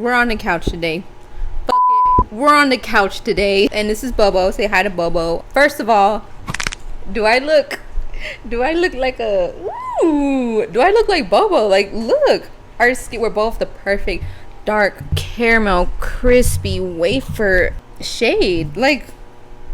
We're on the couch today. Fuck it. We're on the couch today. And this is Bobo. Say hi to Bobo. First of all, do I look like a... Ooh, do I look like Bobo? Like, look. Our skin, we're both the perfect dark caramel crispy wafer shade. Like,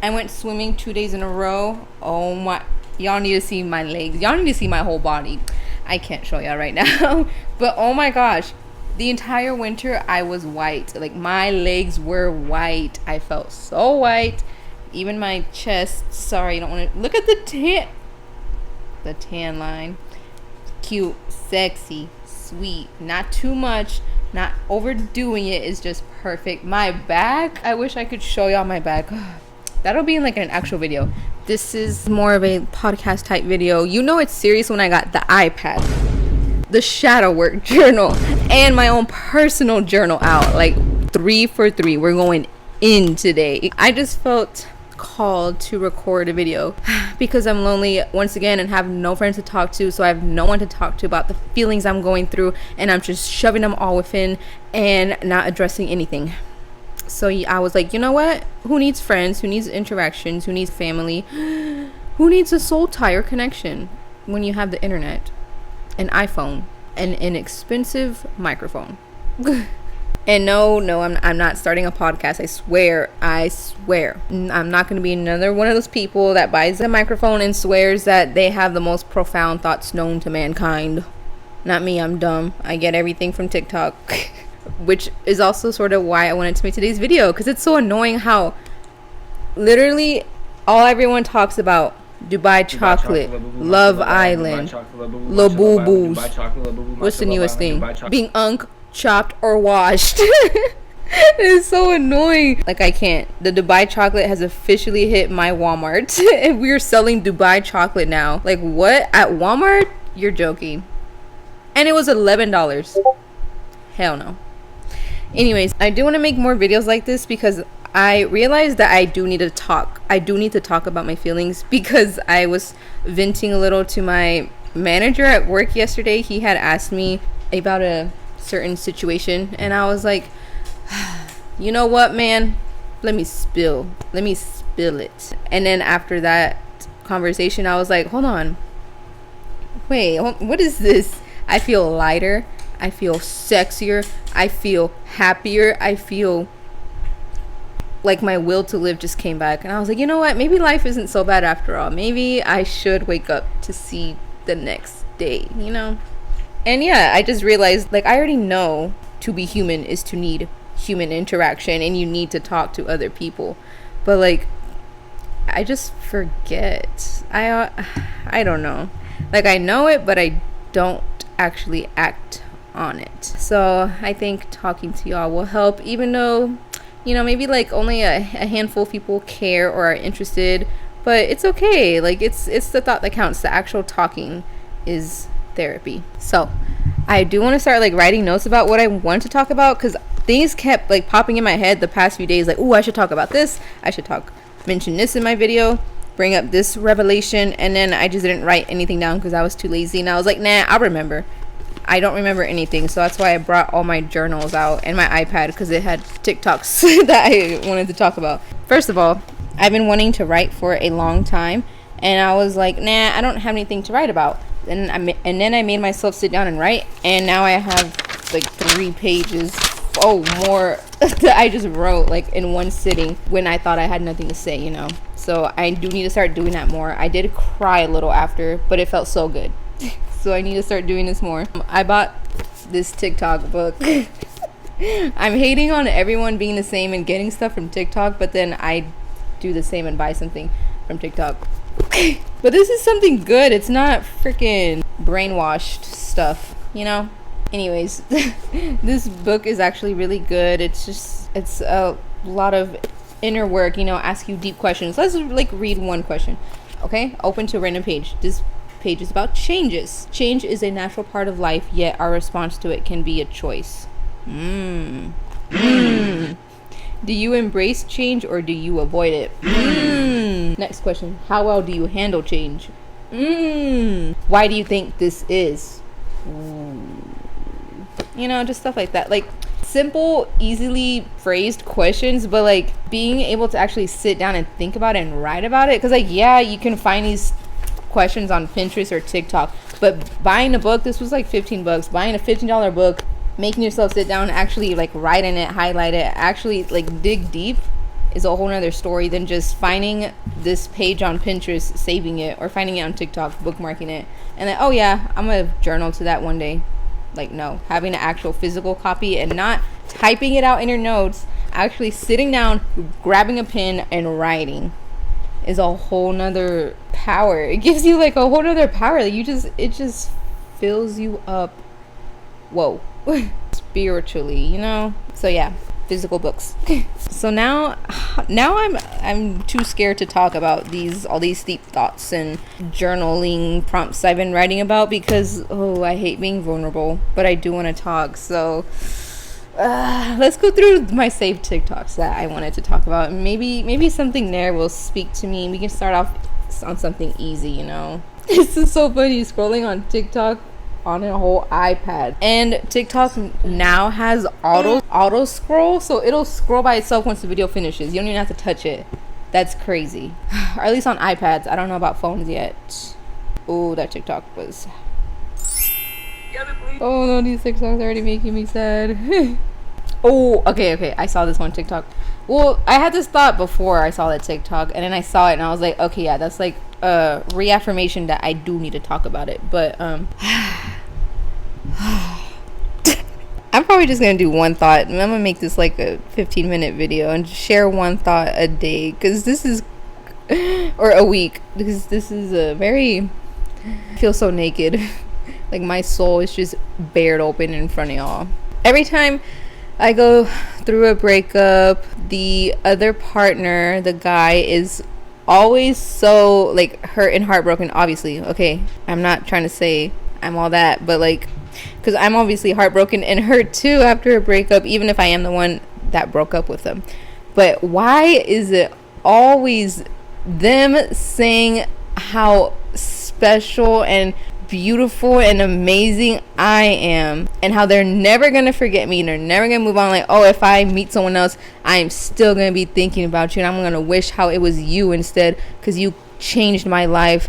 I went swimming 2 days in a row. Oh my... Y'all need to see my legs. Y'all need to see my whole body. I can't show y'all right now. But oh my gosh. The entire winter I was white. Like, my legs were white. I felt so white. Even my chest. Sorry, I don't want to... Look at the tan. The tan line. Cute. Sexy. Sweet. Not too much. Not overdoing it. Is just perfect. My back. I wish I could show y'all my back. That'll be in like an actual video. This is more of a podcast type video. You know it's serious when I got the iPad, the shadow work journal, and my own personal journal out. Like 3 for 3. We're going in today. I just felt called to record a video because I'm lonely once again and have no friends to talk to. So I have no one to talk to about the feelings I'm going through, and I'm just shoving them all within and not addressing anything. So I was like, you know what? Who needs friends? Who needs interactions? Who needs family? Who needs a soul tie or connection when you have the internet, an iPhone, and an expensive microphone? And no, I'm not starting a podcast. I swear. I'm not going to be another one of those people that buys a microphone and swears that they have the most profound thoughts known to mankind. Not me. I'm dumb. I get everything from TikTok. Which is also sort of why I wanted to make today's video, because it's so annoying how literally all everyone talks about Dubai chocolate, Love Island, Labubu's. What's the newest thing? Being chopped or washed. It's so annoying. Like, I can't. The Dubai chocolate has officially hit my Walmart. And we're selling Dubai chocolate now. Like, what? At Walmart? You're joking. And it was $11. Hell no. Anyways, I do want to make more videos like this because I realized that I do need to talk. I do need to talk about my feelings because I was venting a little to my manager at work yesterday. He had asked me about a certain situation, and I was like, you know what, man? Let me spill it. And then after that conversation, I was like, hold on. Wait, what is this? I feel lighter. I feel sexier. I feel happier. I feel like my will to live just came back. And I was like, you know what? Maybe life isn't so bad after all. Maybe I should wake up to see the next day, you know? And yeah, I just realized, like, I already know to be human is to need human interaction and you need to talk to other people. But, like, I just forget. I don't know. Like, I know it, but I don't actually act on it. So I think talking to y'all will help, even though, you know, maybe like only a handful of people care or are interested, but it's okay. Like, it's the thought that counts. The actual talking is therapy. So I do want to start like writing notes about what I want to talk about, because things kept like popping in my head the past few days, like, oh, I should talk about this, I should mention this in my video, bring up this revelation, and then I just didn't write anything down because I was too lazy, and I was like, nah, I'll remember. I don't remember anything, so that's why I brought all my journals out and my iPad, because it had TikToks that I wanted to talk about. First of all, I've been wanting to write for a long time, and I was like, nah, I don't have anything to write about. And then I made myself sit down and write, and now I have like 3 pages, more that I just wrote like in one sitting when I thought I had nothing to say, you know. So I do need to start doing that more. I did cry a little after, but it felt so good. So I need to start doing this more. I bought this TikTok book. I'm hating on everyone being the same and getting stuff from TikTok, but then I do the same and buy something from TikTok. But this is something good. It's not freaking brainwashed stuff, you know? Anyways, this book is actually really good. It's a lot of inner work, you know, ask you deep questions. Let's like read one question. Okay? Open to a random page. This page is about changes. Change is a natural part of life, yet our response to it can be a choice. Do you embrace change or do you avoid it? Next question. How well do you handle change? Why do you think this is? You know, just stuff like that. Like, simple, easily phrased questions, but like being able to actually sit down and think about it and write about it. Because like, yeah, you can find these questions on Pinterest or TikTok, but buying a book, this was like $15. Buying a $15 book, making yourself sit down and actually like write in it, highlight it, actually like dig deep is a whole nother story than just finding this page on Pinterest, saving it, or finding it on TikTok, bookmarking it, and then, oh yeah, I'm gonna journal to that one day. Like, no, having an actual physical copy and not typing it out in your notes, actually sitting down, grabbing a pen and writing is a whole nother power. It gives you like a whole nother power that it just fills you up. Whoa. Spiritually, you know? So yeah, physical books. So now I'm too scared to talk about all these deep thoughts and journaling prompts I've been writing about, because I hate being vulnerable, but I do want to talk. So let's go through my saved TikToks that I wanted to talk about. Maybe something there will speak to me. We can start off on something easy, you know. This is so funny, scrolling on TikTok on a whole iPad, and TikTok now has auto scroll, so it'll scroll by itself once the video finishes. You don't even have to touch it. That's crazy. Or at least on iPads. I don't know about phones yet. Oh, that TikTok was, oh no, these TikToks are already making me sad. Oh, okay, I saw this one TikTok. Well, I had this thought before I saw that TikTok, and then I saw it and I was like, okay, yeah, that's like a reaffirmation that I do need to talk about it. But I'm probably just gonna do one thought, and I'm gonna make this like a 15-minute video and share one thought a day, because this is or a week, because this is a very, I feel so naked. Like my soul is just bared open in front of y'all. Every time I go through a breakup, the other partner, the guy, is always so like hurt and heartbroken. Obviously, okay, I'm not trying to say I'm all that, but like, because I'm obviously heartbroken and hurt too after a breakup, even if I am the one that broke up with them. But why is it always them saying how special and beautiful and amazing I am, and how they're never gonna forget me, and they're never gonna move on? Like, oh, if I meet someone else, I'm still gonna be thinking about you, and I'm gonna wish how it was you instead, because you changed my life.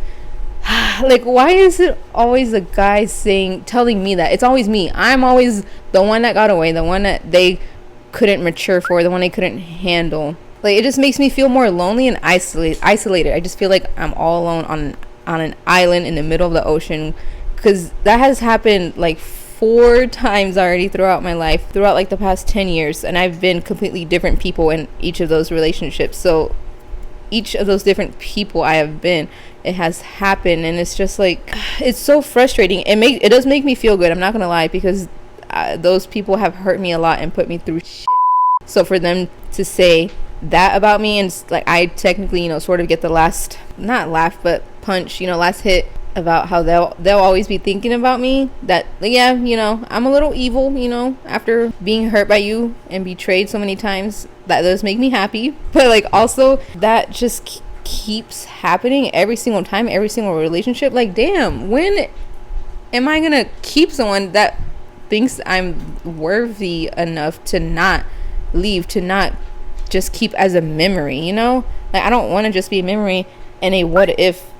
Like, why is it always the guy telling me that? It's always me. I'm always the one that got away, the one that they couldn't mature for, the one they couldn't handle. Like, it just makes me feel more lonely and isolated. I just feel like I'm all alone on an island in the middle of the ocean, because that has happened like 4 times already throughout my life, throughout like the past 10 years, and I've been completely different people in each of those relationships. So each of those different people I have been, it has happened, and it's just like, it's so frustrating. It does make me feel good, I'm not gonna lie, because those people have hurt me a lot and put me through shit. So for them to say that about me, and like, I technically, you know, sort of get the last, not laugh, but punch, you know, last hit, about how they'll always be thinking about me, that, yeah, you know, I'm a little evil, you know, after being hurt by you and betrayed so many times. That does make me happy, but like, also that just keeps happening every single time, every single relationship. Like, damn, when am I gonna keep someone that thinks I'm worthy enough to not leave, to not just keep as a memory, you know? Like, I don't want to just be a memory and a what if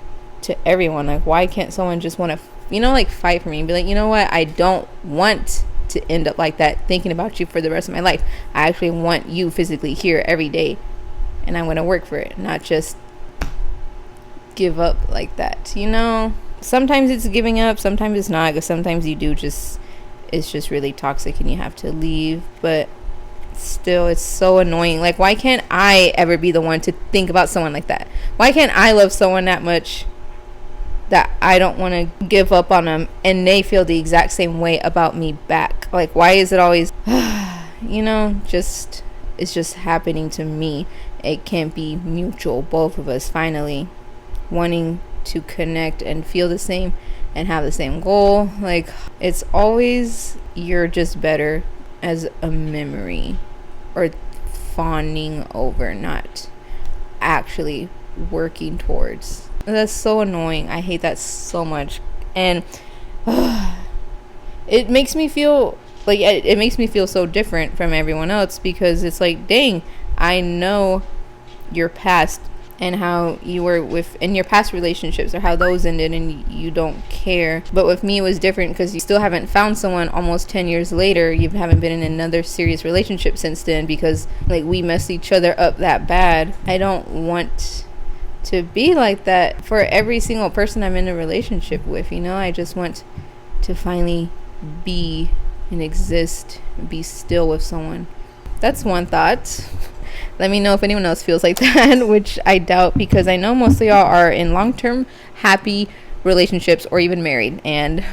to everyone. Like, why can't someone just want to, you know, like, fight for me and be like, you know what, I don't want to end up like that, thinking about you for the rest of my life. I actually want you physically here every day, and I'm going to work for it, not just give up like that, you know? Sometimes it's giving up, sometimes it's not, because sometimes you do just, it's just really toxic and you have to leave. But still, it's so annoying. Like, why can't I ever be the one to think about someone like that? Why can't I love someone that much that I don't want to give up on them, and they feel the exact same way about me back? Like, why is it always you know, just, it's just happening to me? It can't be mutual, both of us finally wanting to connect and feel the same and have the same goal. Like, it's always, you're just better as a memory, or fawning over, not actually working towards. That's so annoying. I hate that so much. And it makes me feel like it makes me feel so different from everyone else, because it's like, dang, I know your past and how you were with in your past relationships, or how those ended, and you don't care. But with me, it was different, because you still haven't found someone almost 10 years later. You haven't been in another serious relationship since then, because like we messed each other up that bad. I don't want to be like that for every single person I'm in a relationship with, you know. I just want to finally be and exist, be still with someone. That's one thought. Let me know if anyone else feels like that, which I doubt, because I know most of y'all are in long-term happy relationships or even married, and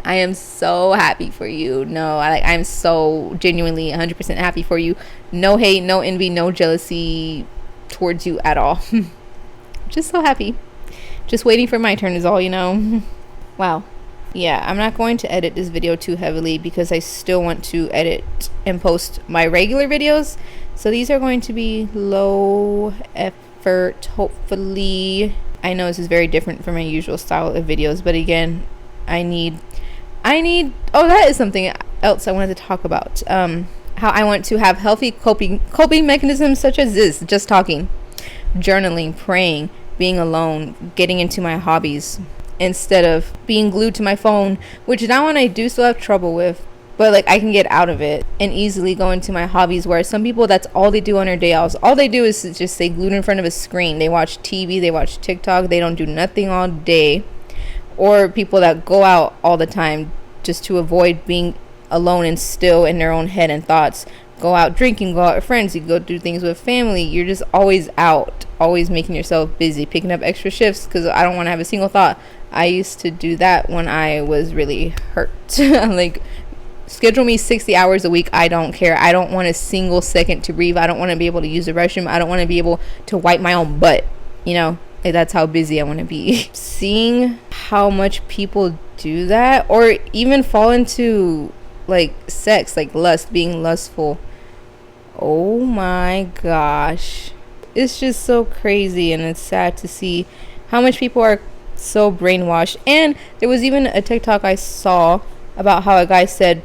I am so happy for you. No, I'm so genuinely 100% happy for you. No hate, no envy, no jealousy towards you at all. Just so happy. Just waiting for my turn is all, you know. Wow. Yeah, I'm not going to edit this video too heavily, because I still want to edit and post my regular videos. So these are going to be low effort, hopefully. I know this is very different from my usual style of videos, but again, I need oh, that is something else I wanted to talk about. How I want to have healthy coping mechanisms, such as this, just talking, journaling, praying, being alone, getting into my hobbies, instead of being glued to my phone, which that one I do still have trouble with, but like I can get out of it and easily go into my hobbies, where some people, that's all they do on their day offs. All they do is just stay glued in front of a screen. They watch TV, they watch TikTok, they don't do nothing all day. Or people that go out all the time just to avoid being alone and still in their own head and thoughts. Go out drinking, go out with friends, you go do things with family. You're just always out, always making yourself busy, picking up extra shifts, because I don't want to have a single thought. I used to do that when I was really hurt. Like, schedule me 60 hours a week, I don't care. I don't want a single second to breathe. I don't want to be able to use the restroom. I don't want to be able to wipe my own butt, you know. Like, that's how busy I want to be. Seeing how much people do that, or even fall into like sex, like lust, being lustful. Oh my gosh, it's just so crazy, and it's sad to see how much people are so brainwashed. And there was even a TikTok I saw about how a guy said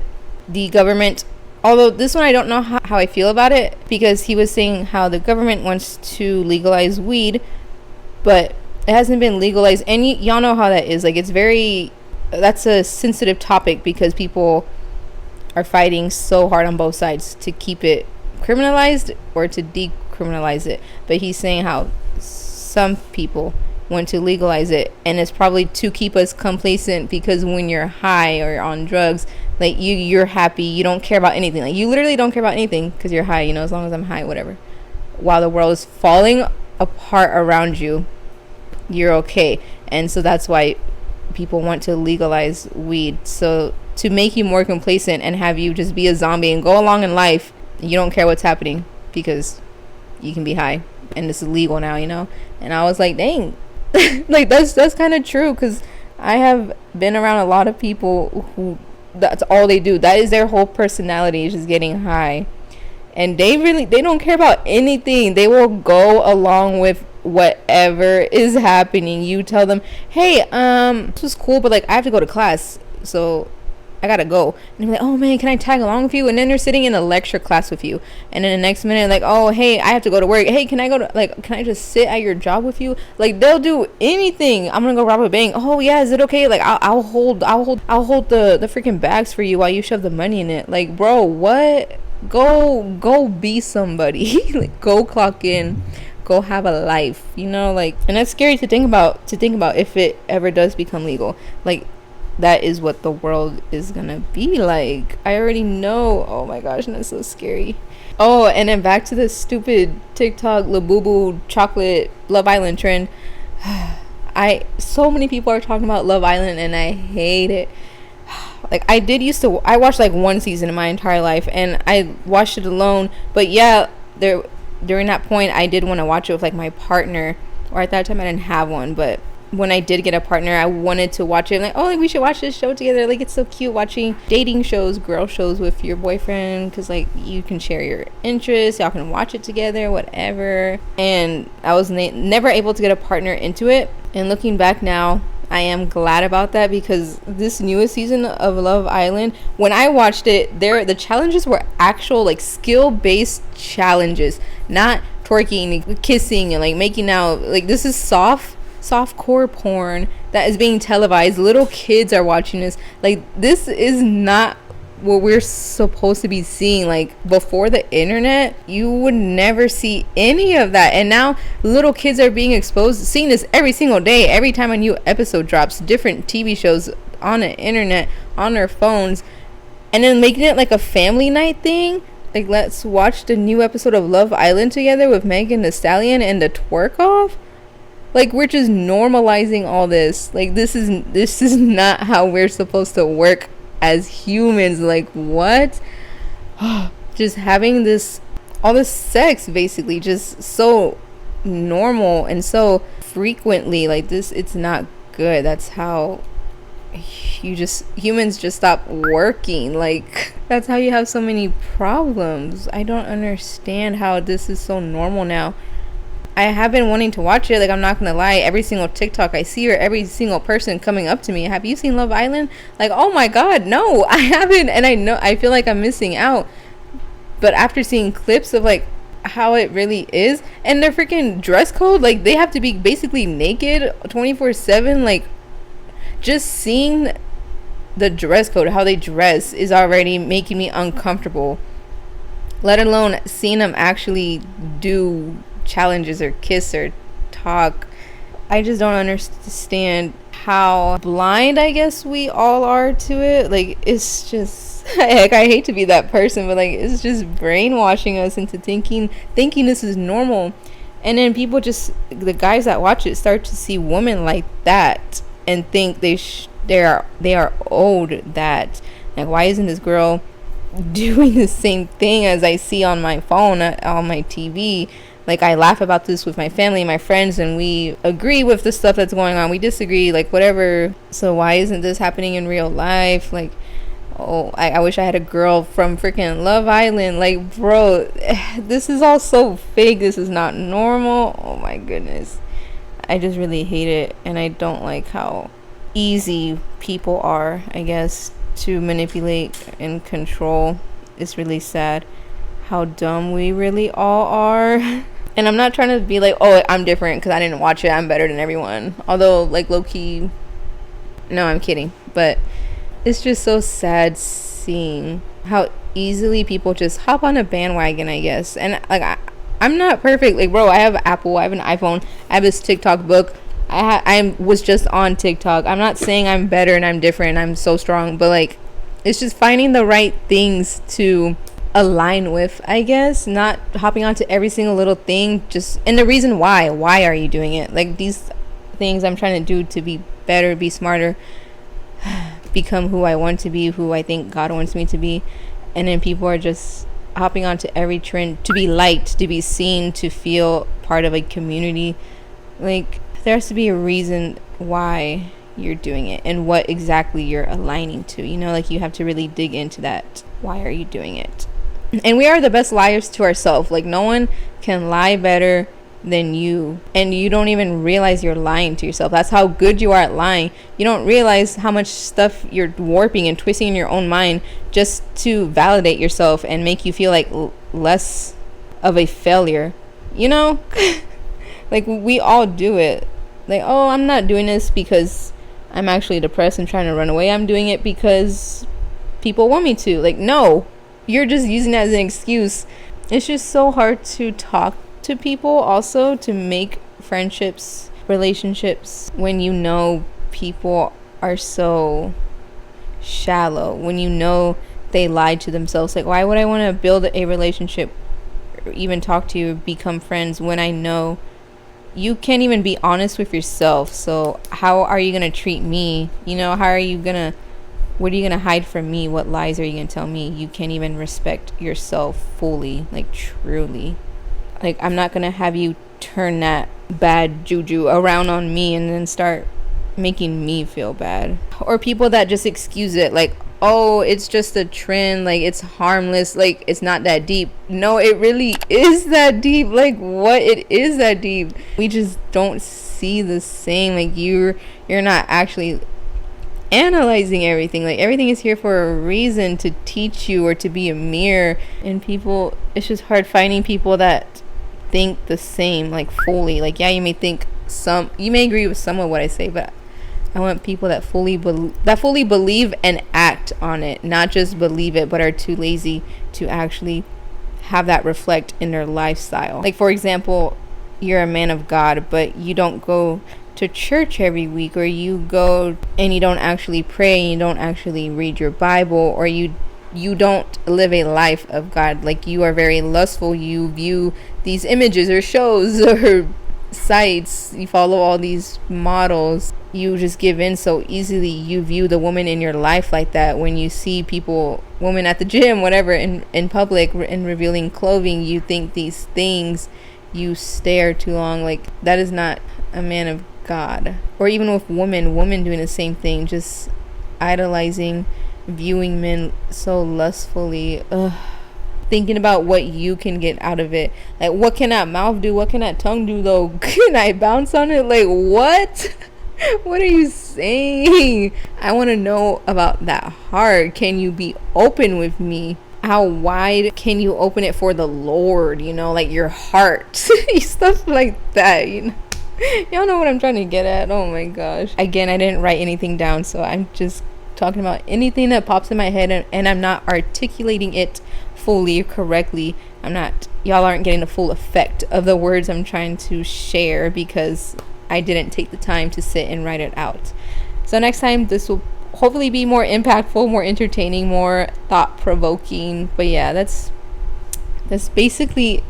the government, although this one I don't know how I feel about it, because he was saying how the government wants to legalize weed, but it hasn't been legalized. And y'all know how that is. Like, it's very, that's a sensitive topic, because people are fighting so hard on both sides to keep it criminalized or to decriminalize it. But he's saying how some people want to legalize it, and it's probably to keep us complacent, because when you're high or on drugs, like you're happy, you don't care about anything. Like, you literally don't care about anything because you're high, you know, as long as I'm high, whatever. While the world is falling apart around you, you're okay. And so that's why people want to legalize weed, so to make you more complacent and have you just be a zombie and go along in life. You don't care what's happening because you can be high, and it's illegal now, you know. And I was like, dang. Like, that's kind of true, because I have been around a lot of people who that's all they do. That is their whole personality, is just getting high. And they don't care about anything. They will go along with whatever is happening. You tell them, hey, this was cool, but like I have to go to class, so I gotta go. And they're like, oh man, can I tag along with you? And then they're sitting in a lecture class with you, and then the next minute, like, oh hey, I have to go to work. Hey, can I just sit at your job with you? Like, they'll do anything. I'm gonna go rob a bank. Oh yeah, is it okay? Like, I'll hold the freaking bags for you while you shove the money in it. Like, bro, what? Go be somebody. Like, go clock in, go have a life, you know. Like, and that's scary to think about if it ever does become legal. Like, that is what the world is gonna be like. I already know. Oh my gosh, and that's so scary. Oh, and then back to the stupid TikTok Labubu chocolate Love Island trend. So many people are talking about Love Island, and I hate it. Like, I watched like one season in my entire life, and I watched it alone. But yeah, during that point, I did want to watch it with like my partner, or at that time I didn't have one, but when I did get a partner, I wanted to watch it. Like, oh, like, we should watch this show together. Like, it's so cute watching dating shows, girl shows with your boyfriend, because like you can share your interests, y'all can watch it together, whatever. And I was never able to get a partner into it. And looking back now, I am glad about that, because this newest season of Love Island, when I watched it, the challenges were actual like skill based challenges, not twerking, kissing, and like making out. Like, this is soft core porn that is being televised. Little kids are watching this. Like, this is not what we're supposed to be seeing. Like, before the internet, you would never see any of that, and now little kids are being exposed, seeing this every single day. Every time a new episode drops, different TV shows on the internet, on their phones, and then making it like a family night thing. Like, let's watch the new episode of Love Island together with Megan Thee Stallion and the twerk off. Like, we're just normalizing all this. Like, this is not how we're supposed to work as humans. Like, what? Just having all this sex, basically, just so normal and so frequently. Like, this, it's not good. That's how humans just stop working. Like, that's how you have so many problems. I don't understand how this is so normal now. I have been wanting to watch it. Like, I'm not gonna lie, every single TikTok I see, or every single person coming up to me, have you seen Love Island? Like, oh my god, no, I haven't. And I feel like I'm missing out. But after seeing clips of like how it really is, and their freaking dress code, like, they have to be basically naked 24/7. Like, just seeing the dress code, how they dress, is already making me uncomfortable, let alone seeing them actually do challenges or kiss or talk. I just don't understand how blind, I guess, we all are to it. Like, it's just, heck, I hate to be that person, but like, it's just brainwashing us into thinking this is normal. And then people just, the guys that watch it, start to see women like that and think they are owed that. Like, why isn't this girl doing the same thing as I see on my phone, on my TV? Like, I laugh about this with my family, my friends, and we agree with the stuff that's going on. We disagree, like, whatever. So why isn't this happening in real life? Like, oh, I wish I had a girl from freaking Love Island. Like, bro, this is all so fake. This is not normal. Oh my goodness. I just really hate it. And I don't like how easy people are, I guess, to manipulate and control. It's really sad how dumb we really all are. And I'm not trying to be like, oh, I'm different because I didn't watch it, I'm better than everyone. Although, like, low-key, no, I'm kidding. But it's just so sad seeing how easily people just hop on a bandwagon, I guess. And like, I'm not perfect. Like, bro, I have Apple, I have an iPhone, I have this TikTok book. I was just on TikTok. I'm not saying I'm better and I'm different, I'm so strong, but like, it's just finding the right things to align with, I guess, not hopping onto every single little thing. Just, and the reason why are you doing it? Like, these things I'm trying to do to be better, be smarter, become who I want to be, who I think God wants me to be. And then people are just hopping onto every trend to be liked, to be seen, to feel part of a community. Like, there has to be a reason why you're doing it and what exactly you're aligning to, you know? Like, you have to really dig into that. Why are you doing it? And we are the best liars to ourselves. Like, no one can lie better than you, and you don't even realize you're lying to yourself. That's how good you are at lying. You don't realize how much stuff you're warping and twisting in your own mind just to validate yourself and make you feel like less of a failure, you know? Like, we all do it. Like, oh, I'm not doing this because I'm actually depressed and trying to run away. I'm doing it because people want me to. Like, no, you're just using that as an excuse. It's just so hard to talk to people, also to make friendships, relationships, when you know people are so shallow, when you know they lied to themselves. Like, why would I want to build a relationship or even talk to you or become friends when I know you can't even be honest with yourself? So how are you gonna treat me? You know, what are you gonna hide from me? What lies are you gonna tell me? You can't even respect yourself fully, like, truly. Like, I'm not gonna have you turn that bad juju around on me and then start making me feel bad. Or people that just excuse it, like, oh, it's just a trend, like, it's harmless, like, it's not that deep. No, it really is that deep. Like, what? It is that deep. We just don't see the same. Like, you're You're not actually analyzing everything. Like, everything is here for a reason, to teach you or to be a mirror. And people, it's just hard finding people that think the same, like, fully. Like, yeah, you may agree with some of what I say, but I want people that fully believe and act on it, not just believe it but are too lazy to actually have that reflect in their lifestyle. Like, for example, you're a man of God, but you don't go to church every week, or you go and you don't actually pray, and you don't actually read your Bible, or you don't live a life of God. Like, you are very lustful, you view these images or shows or sites, you follow all these models, you just give in so easily. You view the woman in your life like that. When you see women at the gym, whatever, in public, in revealing clothing, you think these things, you stare too long. Like, that is not a man of God. Or even with women doing the same thing, just idolizing, viewing men so lustfully. Thinking about what you can get out of it. Like, what can that mouth do? What can that tongue do, though? Can I bounce on it? Like, what? What are you saying? I want to know about that heart. Can you be open with me? How wide can you open it for the Lord? You know, like your heart. Stuff like that, you know. Y'all know what I'm trying to get at. Oh my gosh. Again, I didn't write anything down, so I'm just talking about anything that pops in my head, and I'm not articulating it fully, correctly. Y'all aren't getting the full effect of the words I'm trying to share because I didn't take the time to sit and write it out. So next time, this will hopefully be more impactful, more entertaining, more thought-provoking. But yeah, that's basically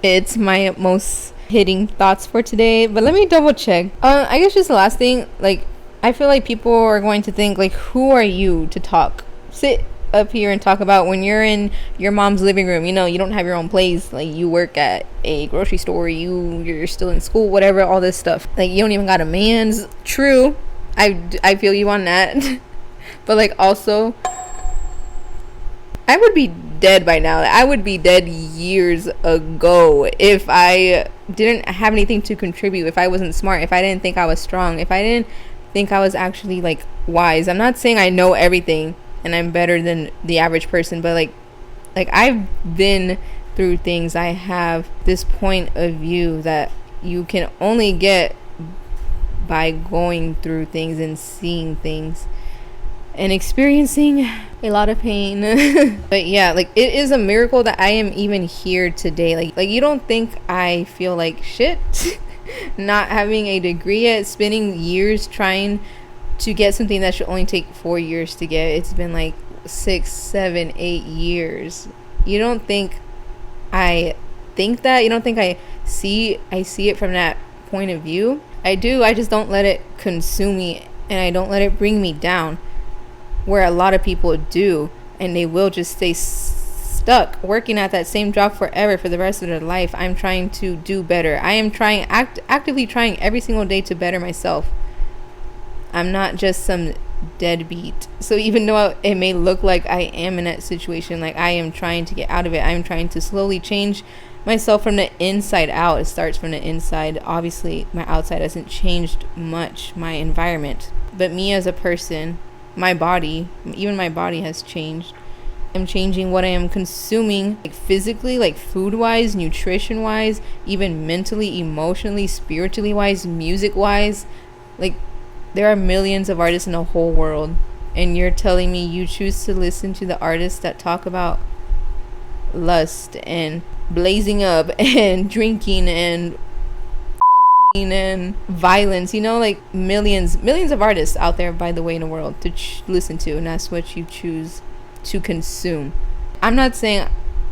it's my most hitting thoughts for today. But let me double check. I guess just the last thing, like, I feel like people are going to think, like, who are you to sit up here and talk about when you're in your mom's living room? You know, you don't have your own place. Like, you work at a grocery store, you're still in school, whatever, all this stuff. Like, you don't even got a man's. True, I feel you on that. But, like, also, I would be dead by now. I would be dead years ago if I didn't have anything to contribute, if I wasn't smart, if I didn't think I was strong, if I didn't think I was actually, like, wise. I'm not saying I know everything and I'm better than the average person, but like I've been through things. I have this point of view that you can only get by going through things and seeing things and experiencing a lot of pain. But yeah, like, it is a miracle that I am even here today. Like you don't think I feel like shit not having a degree yet, spending years trying to get something that should only take 4 years to get. It's been like 6, 7, 8 years. You don't think I think that? You don't think I see it from that point of view? I do. I just don't let it consume me, and I don't let it bring me down, where a lot of people do, and they will just stay stuck working at that same job forever for the rest of their life. I'm trying to do better. I am actively trying every single day to better myself. I'm not just some deadbeat. So even though it may look like I am in that situation, like, I am trying to get out of it. I'm trying to slowly change myself from the inside out. It starts from the inside. Obviously, my outside hasn't changed much, my environment. But me as a person, my body has changed. I'm changing what I am consuming, like, physically, like, food-wise, nutrition-wise, even mentally, emotionally, spiritually-wise, music-wise. Like, there are millions of artists in the whole world, and you're telling me you choose to listen to the artists that talk about lust and blazing up and drinking and and violence, you know, like, millions of artists out there, by the way, in the world to listen to, and that's what you choose to consume. I'm not saying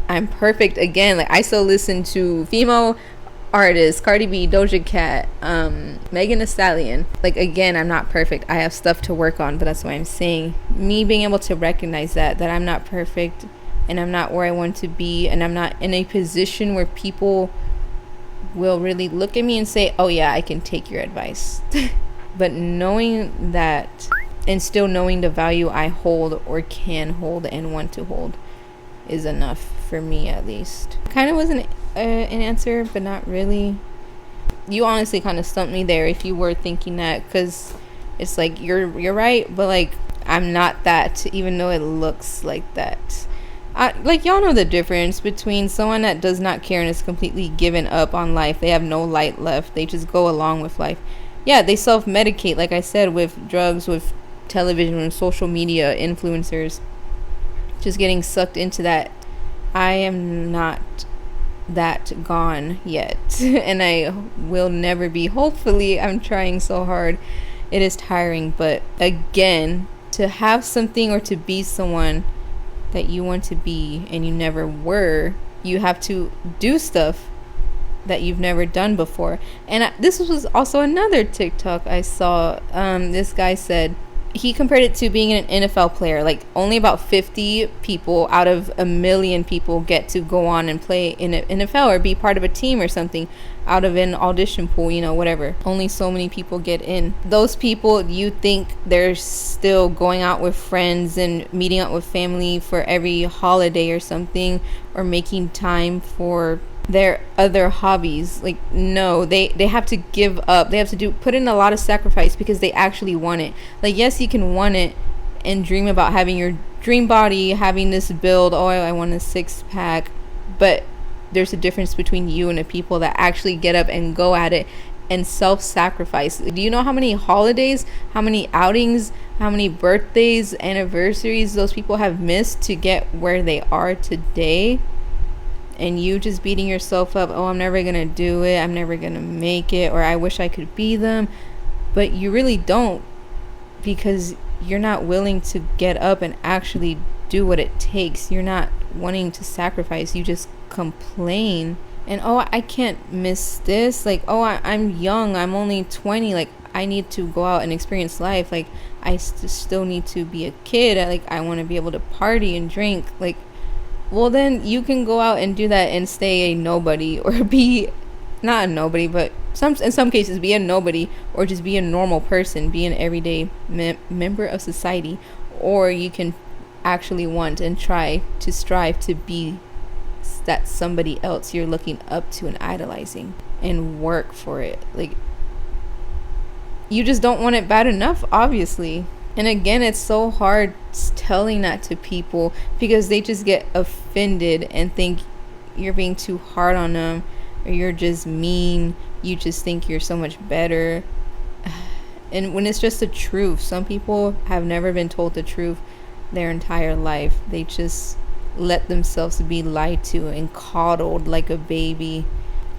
I'm perfect. Again, like, I still listen to female artists, Cardi B, Doja Cat, Megan Thee Stallion. Like, again, I'm not perfect. I have stuff to work on, but that's why I'm saying, me being able to recognize that I'm not perfect, and I'm not where I want to be, and I'm not in a position where people will really look at me and say, oh yeah, I can take your advice. But knowing that, and still knowing the value I hold or can hold and want to hold, is enough for me, at least. Kind of was an answer, but not really. You honestly kind of stumped me there if you were thinking that, because It's like you're right, but like I'm not that, even though it looks like that. Like y'all know the difference between someone that does not care and is completely given up on life. They have no light left. They just go along with life. Yeah, they self-medicate, like I said, with drugs, with television, with social media, influencers. Just getting sucked into that. I am not that gone yet. And I will never be. Hopefully, I'm trying so hard. It is tiring. But again, to have something or to be someone that you want to be and you never were, you have to do stuff that you've never done before. And this was also another TikTok I saw. This guy said, he compared it to being an NFL player. Like only about 50 people out of a million people get to go on and play in an NFL or be part of a team or something out of an audition pool, you know, whatever. Only so many people get in. Those people, you think they're still going out with friends and meeting up with family for every holiday or something, or making time for their other hobbies. Like no, they have to give up. They have to put in a lot of sacrifice because they actually want it. Like yes, you can want it and dream about having your dream body, having this build, oh I want a 6-pack, but there's a difference between you and the people that actually get up and go at it and self-sacrifice. Do you know how many holidays, how many outings, how many birthdays, anniversaries those people have missed to get where they are today? And you just beating yourself up, oh, I'm never gonna do it, I'm never gonna make it, or I wish I could be them. But you really don't, because you're not willing to get up and actually do what it takes. You're not wanting to sacrifice. You just complain. And oh, I can't miss this. Like, oh, I'm young, I'm only 20. Like, I need to go out and experience life. Like, I still need to be a kid. I want to be able to party and drink. Like, well, then you can go out and do that and stay a nobody, or be not a nobody, but in some cases be a nobody, or just be a normal person, be an everyday member of society. Or you can actually want and try to strive to be that somebody else you're looking up to and idolizing, and work for it. Like, you just don't want it bad enough, obviously. And again, it's so hard telling that to people because they just get offended and think you're being too hard on them, or you're just mean. You just think you're so much better. And when it's just the truth, some people have never been told the truth their entire life. They just let themselves be lied to and coddled like a baby.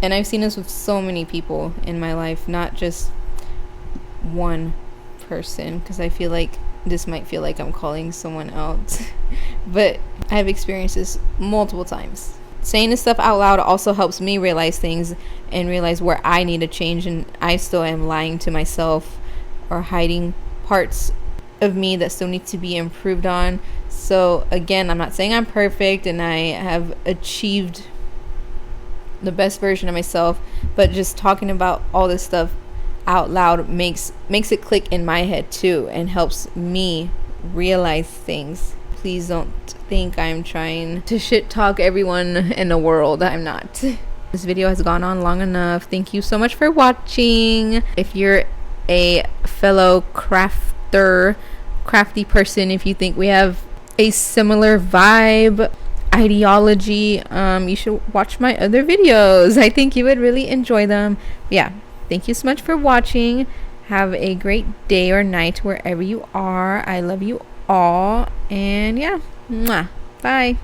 And I've seen this with so many people in my life, not just one person, because I feel like this might feel like I'm calling someone out. But I've experienced this multiple times. Saying this stuff out loud also helps me realize things and realize where I need to change, and I still am lying to myself or hiding parts of me that still need to be improved on. So again, I'm not saying I'm perfect and I have achieved the best version of myself, but just talking about all this stuff out loud makes it click in my head too, and helps me realize things. Please don't think I'm trying to shit talk everyone in the world. I'm not. This video has gone on long enough. Thank you so much for watching. If you're a fellow crafty person, if you think we have a similar vibe, ideology, you should watch my other videos. I think you would really enjoy them. Yeah, thank you so much for watching. Have a great day or night wherever you are. I love you all, and yeah, mwah. Bye.